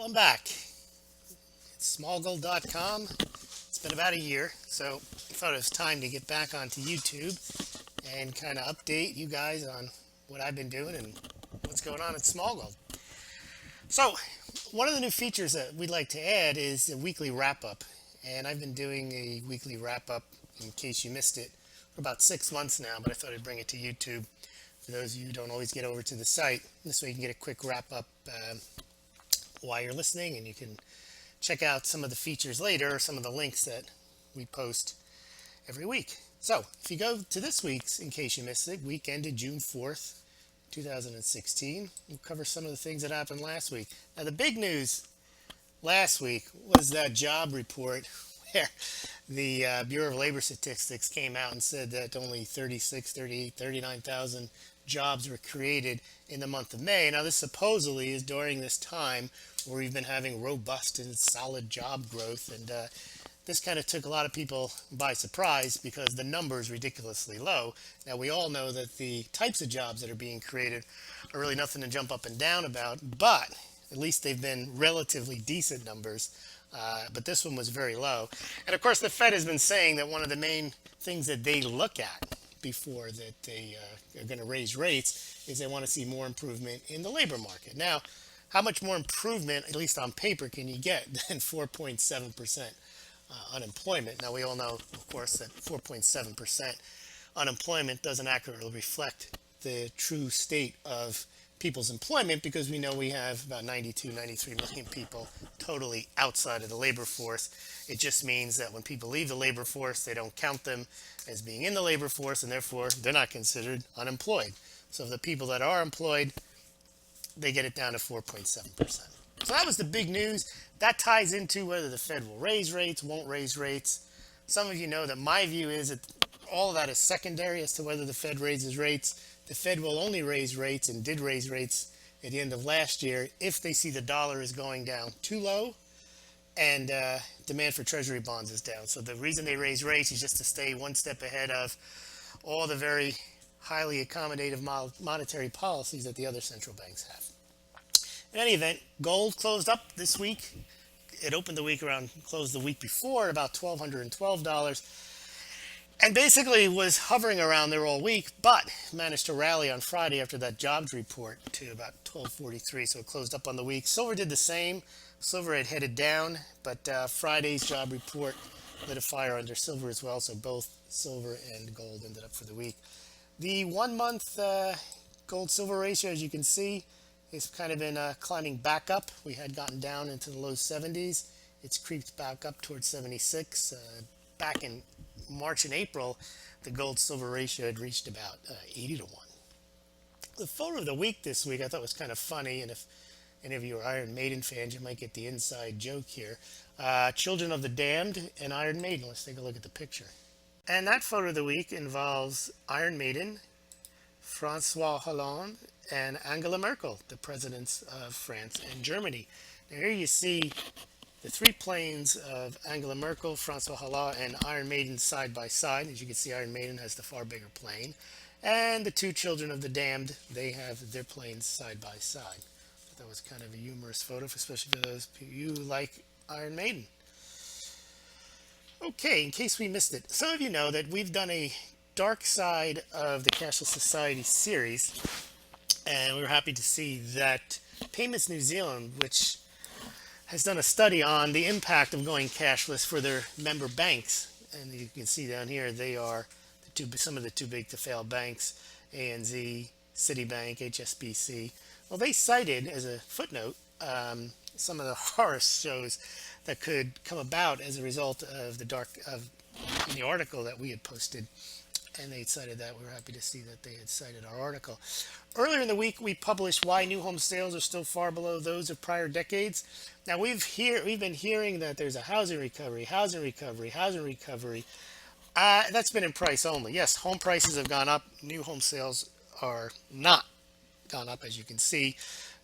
Well, I'm back. It's Smaulgld.com. It's been about a year, so I thought it was time to get back onto YouTube and kind of update you guys on what I've been doing and what's going on at Smaulgld. So, one of the new features that we'd like to add is a weekly wrap-up. And I've been doing a weekly wrap-up, in case you missed it, for about 6 months now, but I thought I'd bring it to YouTube for those of you who don't always get over to the site. This way you can get a quick wrap-up while you're listening, and you can check out some of the features later, some of the links that we post every week. So if you go to this week's, in case you missed it, week ended June 4th, 2016, we'll cover some of the things that happened last week. Now the big news last week was that job report where the Bureau of Labor Statistics came out and said that only 36, 38, 39,000 jobs were created in the month of May. Now this supposedly is during this time where we've been having robust and solid job growth, and this kind of took a lot of people by surprise because the number is ridiculously low. Now we all know that the types of jobs that are being created are really nothing to jump up and down about, but at least they've been relatively decent numbers. But this one was very low. And of course the Fed has been saying that one of the main things that they look at before that they are going to raise rates is they want to see more improvement in the labor market. Now, how much more improvement, at least on paper, can you get than 4.7% unemployment? Now we all know, of course, that 4.7% unemployment doesn't accurately reflect the true state of people's employment, because we know we have about 92, 93 million people totally outside of the labor force. It just means that when people leave the labor force, they don't count them as being in the labor force, and therefore they're not considered unemployed. So the people that are employed, they get it down to 4.7%. So that was the big news. That ties into whether the Fed will raise rates, won't raise rates. Some of you know that my view is that all of that is secondary as to whether the Fed raises rates. The Fed will only raise rates, and did raise rates at the end of last year, if they see the dollar is going down too low and demand for treasury bonds is down. So the reason they raise rates is just to stay one step ahead of all the very highly accommodative monetary policies that the other central banks have. In any event, gold closed up this week. It opened the week closed the week before at about $1,212. And basically was hovering around there all week, but managed to rally on Friday after that jobs report to about 1243. So it closed up on the week. Silver did the same. Silver had headed down, but Friday's job report lit a fire under silver as well. So both silver and gold ended up for the week. The 1 month gold silver ratio, as you can see, is kind of been climbing back up. We had gotten down into the low 70s. It's creeped back up towards 76. Back in March and April, the gold silver ratio had reached about 80 to 1. The photo of the week this week I thought was kind of funny, and if any of you are Iron Maiden fans, you might get the inside joke here. Children of the Damned and Iron Maiden. Let's take a look at the picture. And that photo of the week involves Iron Maiden, Francois Hollande, and Angela Merkel, the presidents of France and Germany. Now here you see the three planes of Angela Merkel, Francois Hollande, and Iron Maiden side by side. As you can see, Iron Maiden has the far bigger plane. And the two children of the damned, they have their planes side by side. So that was kind of a humorous photo, especially for those of you who like Iron Maiden. Okay, in case we missed it, some of you know that we've done a Dark Side of the Cashless Society series, and we were happy to see that Payments New Zealand, which has done a study on the impact of going cashless for their member banks. And you can see down here, they are some of the too big to fail banks: ANZ, Citibank, HSBC. Well, they cited as a footnote some of the horror shows that could come about as a result of in the article that we had posted. And they cited that. We were happy to see that they had cited our article. Earlier in the week, we published why new home sales are still far below those of prior decades. Now, we've been hearing that there's a housing recovery. That's been in price only. Yes, home prices have gone up. New home sales are not gone up, as you can see.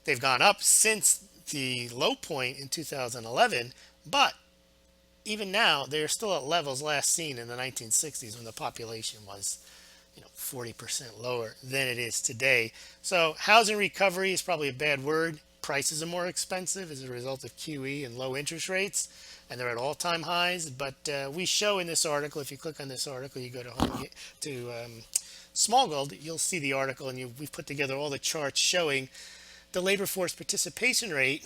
They've gone up since the low point in 2011, but even now, they're still at levels last seen in the 1960s when the population was 40% lower than it is today. So housing recovery is probably a bad word. prices are more expensive as a result of QE and low interest rates, and they're at all-time highs. But we show in this article, if you click on this article, you go to Smaulgld, you'll see the article, and we've put together all the charts showing the labor force participation rate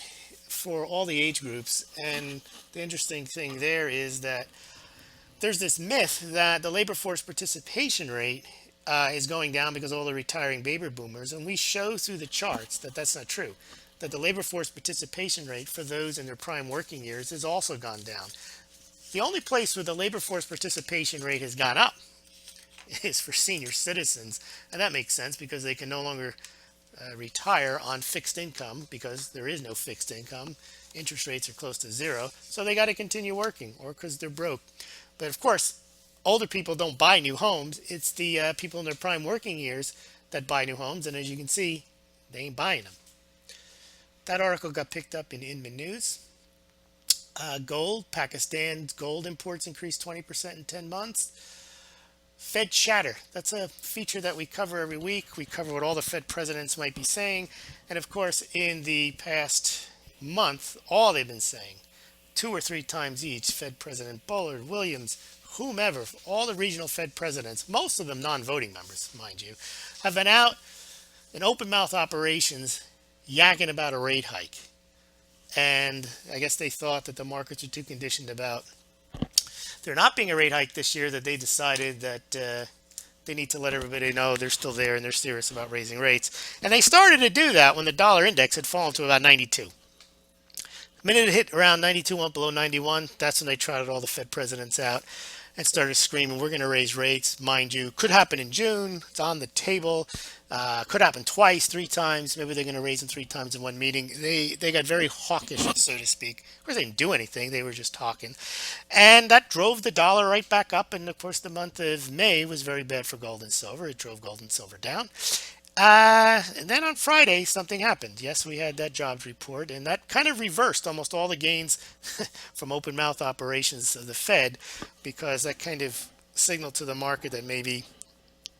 for all the age groups. And the interesting thing there is that there's this myth that the labor force participation rate is going down because of all the retiring baby boomers, and we show through the charts that that's not true, that the labor force participation rate for those in their prime working years has also gone down. The only place where the labor force participation rate has gone up is for senior citizens, and that makes sense because they can no longer retire on fixed income because there is no fixed income. Interest rates are close to zero, so they got to continue working, or because they're broke. But of course, older people don't buy new homes. It's the people in their prime working years that buy new homes, and as you can see, they ain't buying them. That article got picked up in Inman News. Gold, Pakistan's gold imports increased 20% in 10 months. Fed chatter, that's a feature that we cover every week. We cover what all the Fed presidents might be saying. And of course, in the past month, all they've been saying, 2 or 3 times each, Fed President Bullard, Williams, whomever, all the regional Fed presidents, most of them non-voting members, mind you, have been out in open mouth operations yakking about a rate hike. And I guess they thought that the markets were too conditioned about there not being a rate hike this year, that they decided that they need to let everybody know they're still there and they're serious about raising rates. And they started to do that when the dollar index had fallen to about 92. The minute it hit around 92, went below 91, that's when they trotted all the Fed presidents out and started screaming, we're going to raise rates. Mind you, could happen in June. It's on the table. Could happen twice, 3 times. Maybe they're going to raise them 3 times in one meeting. They got very hawkish, so to speak. Of course, they didn't do anything. They were just talking. And that drove the dollar right back up. And, of course, the month of May was very bad for gold and silver. It drove gold and silver down. And then on Friday, something happened. Yes, we had that jobs report, and that kind of reversed almost all the gains from open mouth operations of the Fed, because that kind of signaled to the market that maybe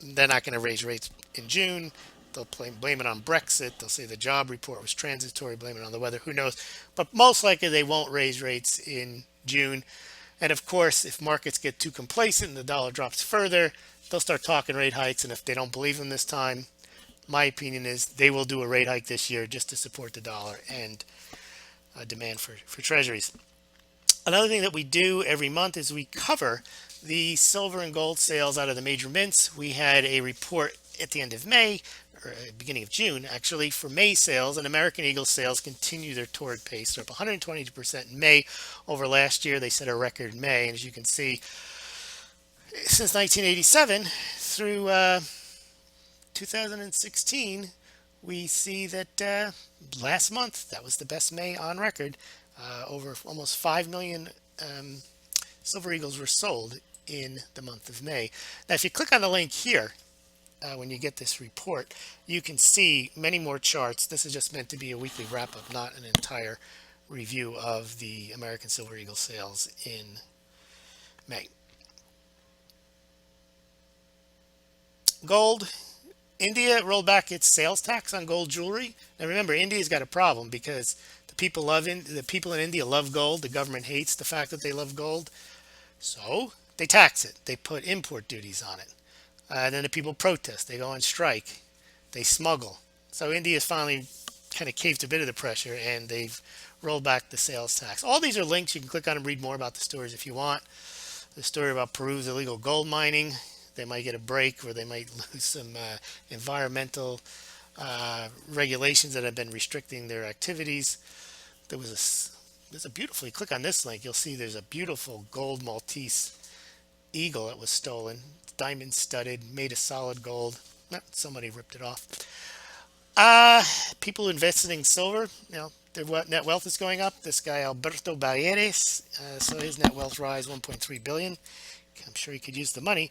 they're not going to raise rates in June. They'll blame it on Brexit. They'll say the job report was transitory, blame it on the weather. Who knows? But most likely they won't raise rates in June. And of course, if markets get too complacent and the dollar drops further, they'll start talking rate hikes. And if they don't believe them this time, my opinion is they will do a rate hike this year just to support the dollar and demand for treasuries. Another thing that we do every month is we cover the silver and gold sales out of the major mints. We had a report at the end of May, or beginning of June, actually, for May sales, and American Eagle sales continue their torrid pace. They're up 122% in May over last year. They set a record in May, and as you can see, since 1987 through 2016, we see that last month, that was the best May on record. Over almost 5 million Silver Eagles were sold in the month of May. Now, if you click on the link here, when you get this report, you can see many more charts. This is just meant to be a weekly wrap-up, not an entire review of the American Silver Eagle sales in May. Gold. India rolled back its sales tax on gold jewelry. Now remember, India's got a problem because the people in India love gold. The government hates the fact that they love gold, so they tax it. They put import duties on it. And then the people protest. They go on strike. They smuggle. So India's finally kind of caved a bit of the pressure, and they've rolled back the sales tax. All these are links. You can click on and read more about the stories if you want. The story about Peru's illegal gold mining. They might get a break, or they might lose some environmental regulations that have been restricting their activities. There's a beautiful, you click on this link, you'll see there's a beautiful gold Maltese eagle that was stolen. It's diamond studded, made of solid gold. Somebody ripped it off. People investing in silver, their net wealth is going up. This guy Alberto Balleres, so his net wealth rise 1.3 billion. I'm sure he could use the money.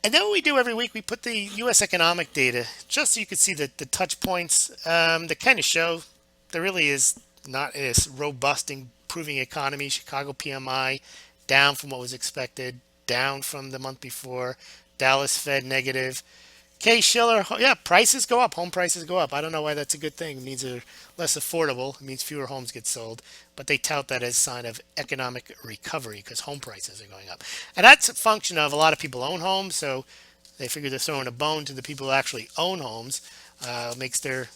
And then what we do every week, we put the U.S. economic data just so you can see the touch points that kind of show there really is not a robust improving economy. Chicago PMI down from what was expected, down from the month before. Dallas Fed negative. Kay Schiller, yeah, prices go up. Home prices go up. I don't know why that's a good thing. It means they're less affordable. It means fewer homes get sold. But they tout that as a sign of economic recovery because home prices are going up. And that's a function of a lot of people own homes. So they figure they're throwing a bone to the people who actually own homes. Makes their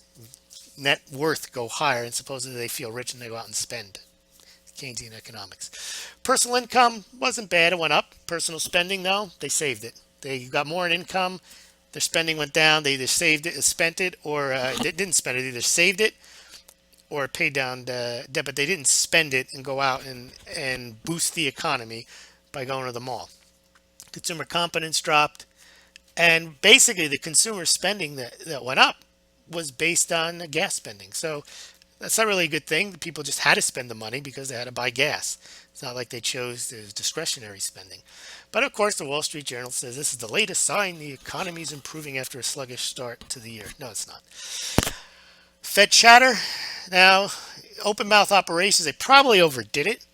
net worth go higher. And supposedly they feel rich and they go out and spend. Keynesian economics. Personal income wasn't bad. It went up. Personal spending, though, they saved it. They got more in income. Their spending went down. They either saved it, spent it, or they didn't spend it. Either saved it or paid down debt, but they didn't spend it and go out and boost the economy by going to the mall. Consumer confidence dropped, and basically the consumer spending that went up was based on gas spending. So that's not really a good thing. People just had to spend the money because they had to buy gas. It's not like they chose the discretionary spending. But of course, the Wall Street Journal says this is the latest sign the economy is improving after a sluggish start to the year. No, it's not. Fed chatter. Now, open mouth operations, they probably overdid it.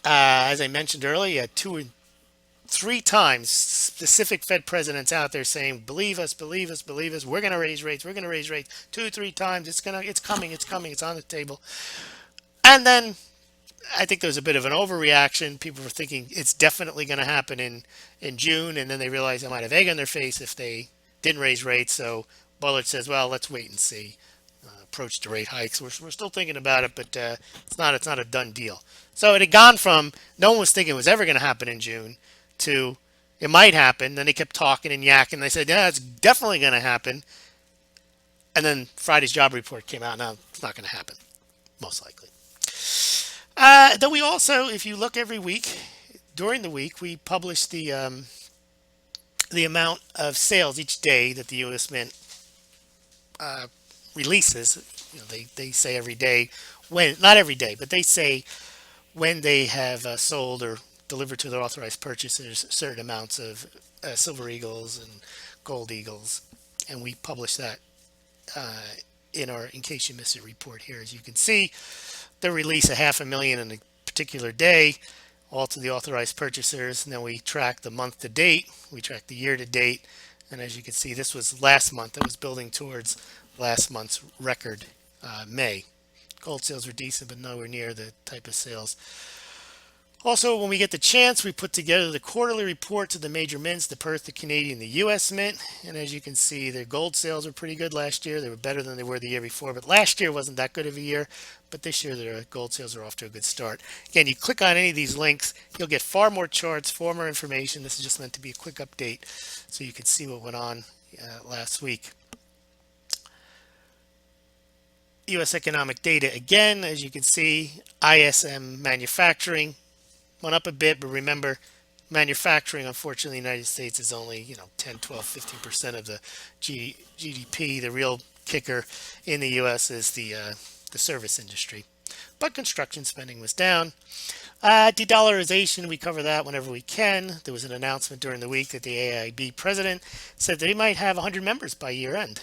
As I mentioned earlier, you had 2 or 3 times specific Fed presidents out there saying, "Believe us, believe us, believe us. We're going to raise rates. We're going to raise rates 2 or 3 times. It's coming. It's coming. It's on the table." And then I think there was a bit of an overreaction. People were thinking it's definitely going to happen in June, and then they realized they might have egg on their face if they didn't raise rates. So Bullard says, "Well, let's wait and see." Approach to rate hikes. We're still thinking about it, but it's not a done deal. So it had gone from no one was thinking it was ever going to happen in June to it might happen. Then they kept talking and yakking. They said, "Yeah, it's definitely going to happen." And then Friday's job report came out. Now it's not going to happen, most likely. Then we also, if you look every week, during the week, we publish the amount of sales each day that the U.S. Mint releases. They say every day when, not every day, but they say when they have sold or delivered to their authorized purchasers certain amounts of silver eagles and gold eagles, and we publish that in case you miss it report here. As you can see, they release 500,000 in a particular day, all to the authorized purchasers, and then we track the month to date, we track the year to date, and as you can see, this was last month. That was building towards last month's record, May. Gold sales were decent, but nowhere near the type of sales. Also, when we get the chance, we put together the quarterly report to the major mints, the Perth, the Canadian, the U.S. Mint. And as you can see, their gold sales were pretty good last year. They were better than they were the year before. But last year wasn't that good of a year. But this year, their gold sales are off to a good start. Again, you click on any of these links, you'll get far more charts, far more information. This is just meant to be a quick update so you can see what went on last week. U.S. economic data, again, as you can see, ISM manufacturing went up a bit, but remember, manufacturing, unfortunately, in the United States is only 10, 12, 15% of the GDP. The real kicker in the U.S. is the service industry. But construction spending was down. De-dollarization, we cover that whenever we can. There was an announcement during the week that the AIB president said that he might have 100 members by year end.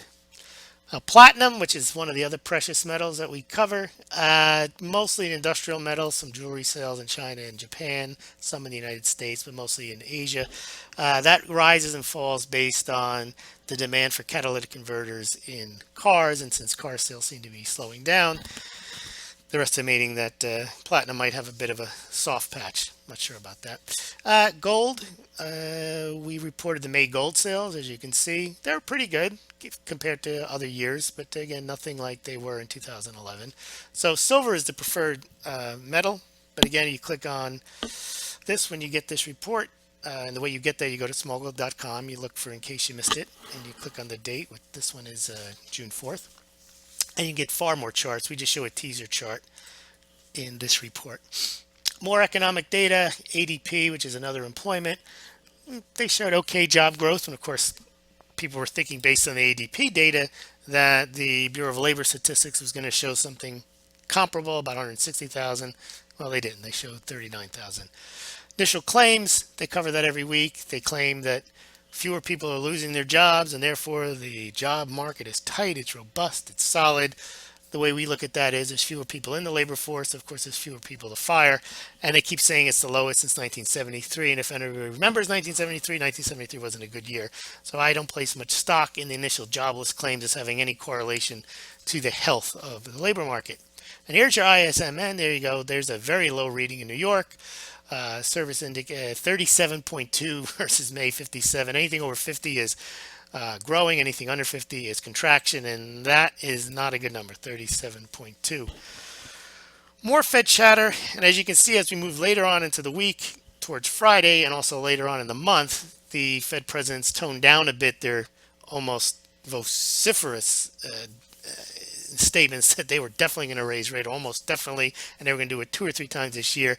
Platinum, which is one of the other precious metals that we cover, mostly an industrial metal, some jewelry sales in China and Japan, some in the United States, but mostly in Asia. That rises and falls based on the demand for catalytic converters in cars, and since car sales seem to be slowing down, they're estimating that platinum might have a bit of a soft patch. Not sure about that. Gold, we reported the May gold sales. As you can see, they're pretty good compared to other years, but again, nothing like they were in 2011. So silver is the preferred metal, but again, you click on this when you get this report, and the way you get there, you go to Smaulgld.com, you look for in case you missed it, and you click on the date. This one is June 4th. And you get far more charts. We just show a teaser chart in this report. More economic data, ADP, which is another employment. They showed okay job growth. And of course, people were thinking based on the ADP data that the Bureau of Labor Statistics was going to show something comparable, about 160,000. Well, they didn't. They showed 39,000. Initial claims, they cover that every week. They claim that fewer people are losing their jobs, and therefore the job market is tight, it's robust, it's solid. the way we look at that is there's fewer people in the labor force. Of course, there's fewer people to fire. And they keep saying it's the lowest since 1973. And if anybody remembers 1973 wasn't a good year. So I don't place much stock in the initial jobless claims as having any correlation to the health of the labor market. And here's your ISMN. There you go. There's a very low reading in New York. Service indicator 37.2 versus May 57. Anything over 50 is growing. Anything under 50 is contraction, and that is not a good number, 37.2. More Fed chatter, and as you can see, as we move later on into the week towards Friday and also later on in the month, the Fed presidents toned down a bit their almost vociferous statements that they were definitely going to raise rate, almost definitely, and they were going to do it 2 or 3 times this year.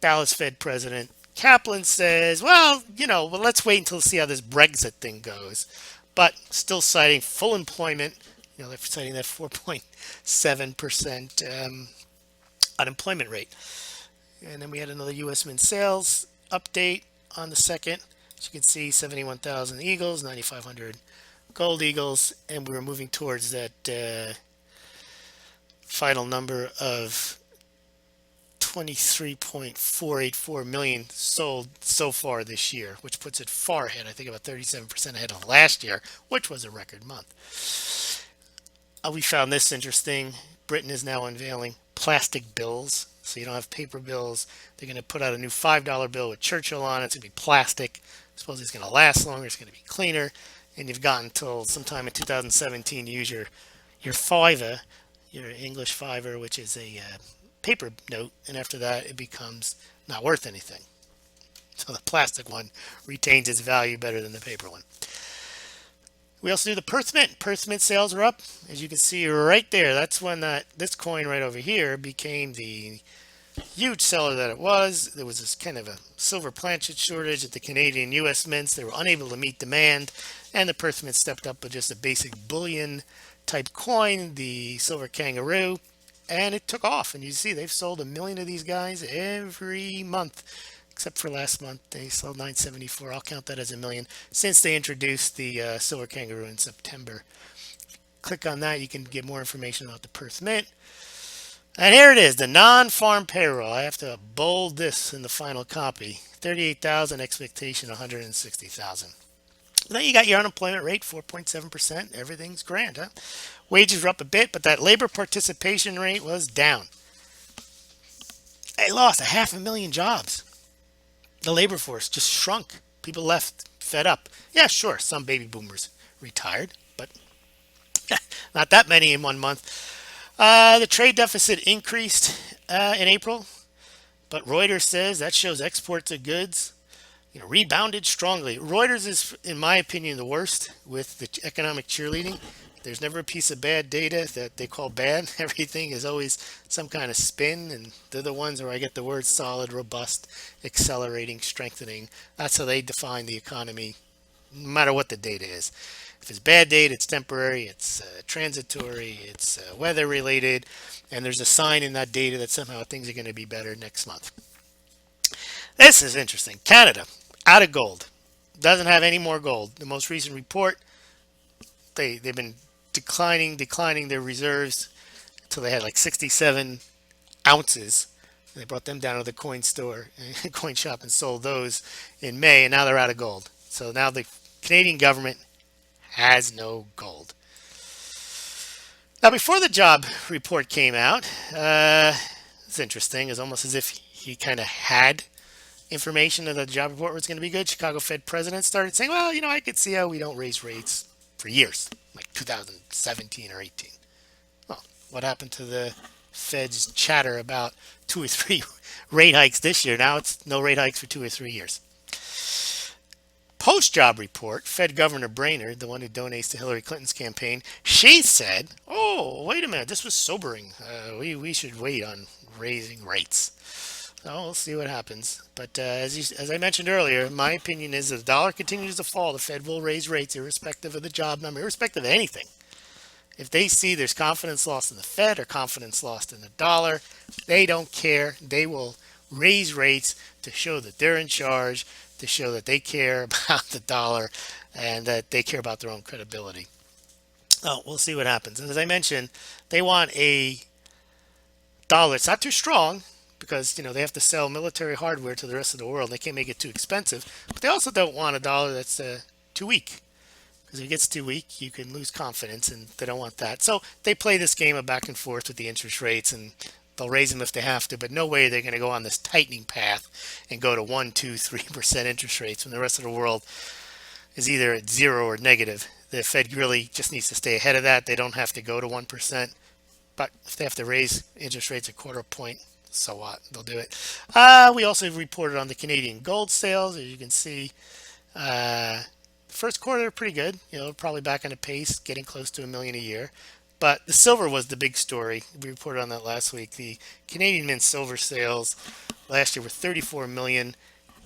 Dallas Fed President Kaplan says, well, let's wait until see how this Brexit thing goes. But still citing full employment. They're citing that 4.7% unemployment rate. And then we had another U.S. Mint sales update on the 2nd. As you can see, 71,000 Eagles, 9,500 Gold Eagles, and we were moving towards that final number of 23.484 million sold so far this year, which puts it far ahead, I think about 37% ahead of last year, which was a record month. We found this interesting. Britain is now unveiling plastic bills, so you don't have paper bills. They're going to put out a new $5 bill with Churchill on it. It's going to be plastic. I suppose it's going to last longer. It's going to be cleaner. And you've got until sometime in 2017 to use your fiver, your English fiver, which is a paper note, and after that it becomes not worth anything. So the plastic one retains its value better than the paper one. We also do the Perth Mint. Perth Mint sales are up, as you can see right there. That's when this coin right over here became the huge seller that it was. There was this kind of a silver planchet shortage at the Canadian U.S. mints. They were unable to meet demand, and the Perth Mint stepped up with just a basic bullion type coin, the silver kangaroo, and it took off. And you see they've sold 1 million of these guys every month, except for last month they sold 974. I'll count that as 1 million since they introduced the silver kangaroo in September. Click on that, you can get more information about the Perth Mint. And here it is, the non-farm payroll. I have to bold this in the final copy. 38,000, expectation 160,000. Then you got your unemployment rate, 4.7%. Everything's grand, huh? Wages were up a bit, but that labor participation rate was down. They lost 500,000 jobs. The labor force just shrunk. People left, fed up. Yeah, sure, some baby boomers retired, but not that many in 1 month. The trade deficit increased in April, but Reuters says that shows exports of goods rebounded strongly. Reuters is, in my opinion, the worst with the economic cheerleading. There's never a piece of bad data that they call bad. Everything is always some kind of spin, and they're the ones where I get the words solid, robust, accelerating, strengthening. That's how they define the economy, no matter what the data is. If it's bad data, it's temporary, it's transitory, it's weather related, and there's a sign in that data that somehow things are going to be better next month. This is interesting. Canada, out of gold. Doesn't have any more gold. The most recent report, they've been declining their reserves until they had like 67 ounces. They brought them down to the coin shop and sold those in May, and now they're out of gold. So now the Canadian government has no gold. Now, before the job report came out, it's interesting. It's almost as if he kind of had information that the job report was going to be good. Chicago Fed president started saying, well, I could see how we don't raise rates for years, like 2017 or 18. Well, what happened to the Fed's chatter about 2 or 3 rate hikes this year? Now it's no rate hikes for 2 or 3 years. Post-job report, Fed Governor Brainerd, the one who donates to Hillary Clinton's campaign, she said, oh, wait a minute, this was sobering. We should wait on raising rates. So we'll see what happens. But as I mentioned earlier, my opinion is that the dollar continues to fall, the Fed will raise rates irrespective of the job number, irrespective of anything. If they see there's confidence lost in the Fed or confidence lost in the dollar, they don't care. They will raise rates to show that they're in charge, to show that they care about the dollar and that they care about their own credibility. Oh, we'll see what happens. And as I mentioned, they want a dollar. It's not too strong because they have to sell military hardware to the rest of the world. They can't make it too expensive, but they also don't want a dollar that's too weak. Because if it gets too weak, you can lose confidence, and they don't want that. So they play this game of back and forth with the interest rates, and they'll raise them if they have to. But no way they're going to go on this tightening path and go to 1, 2, 3% interest rates when the rest of the world is either at zero or negative. The Fed really just needs to stay ahead of that. They don't have to go to 1%. But if they have to raise interest rates a quarter point, so what? They'll do it. We also reported on the Canadian gold sales. As you can see, first quarter pretty good. Probably back on a pace, getting close to 1 million a year. But the silver was the big story. We reported on that last week. The Canadian Mint silver sales last year were 34 million.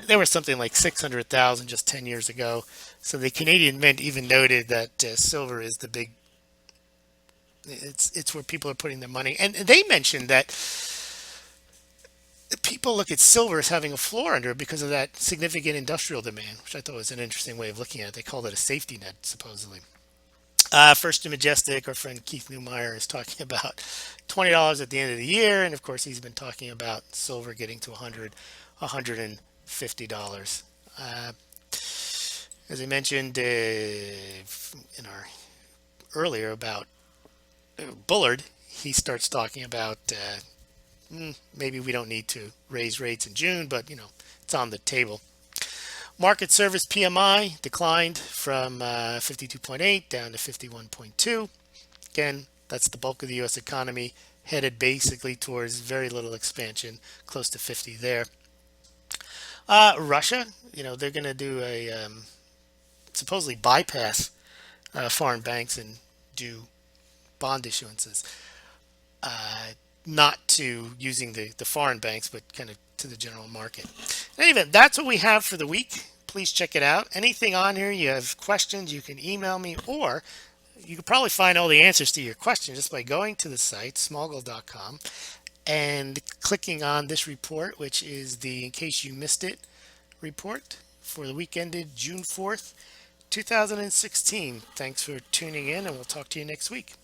There was something like 600,000 just 10 years ago. So the Canadian Mint even noted that silver is the big. It's where people are putting their money, and they mentioned that people look at silver as having a floor under it because of that significant industrial demand, which I thought was an interesting way of looking at it. They called it a safety net, supposedly. First to Majestic, our friend Keith Newmeyer is talking about $20 at the end of the year, and of course he's been talking about silver getting to 150. As I mentioned in our earlier about Bullard, he starts talking about maybe we don't need to raise rates in June, but it's on the table. Market service PMI declined from 52.8 down to 51.2. Again, that's the bulk of the U.S. economy, headed basically towards very little expansion, close to 50 there. Russia, they're going to do a supposedly bypass foreign banks and do bond issuances, not to using the foreign banks, but kind of to the general market. In any event, that's what we have for the week. Please check it out. Anything on here, you have questions, you can email me, or you can probably find all the answers to your questions just by going to the site, Smaulgld.com, and clicking on this report, which is the In Case You Missed It report for the week ended June 4th, 2016. Thanks for tuning in, and we'll talk to you next week.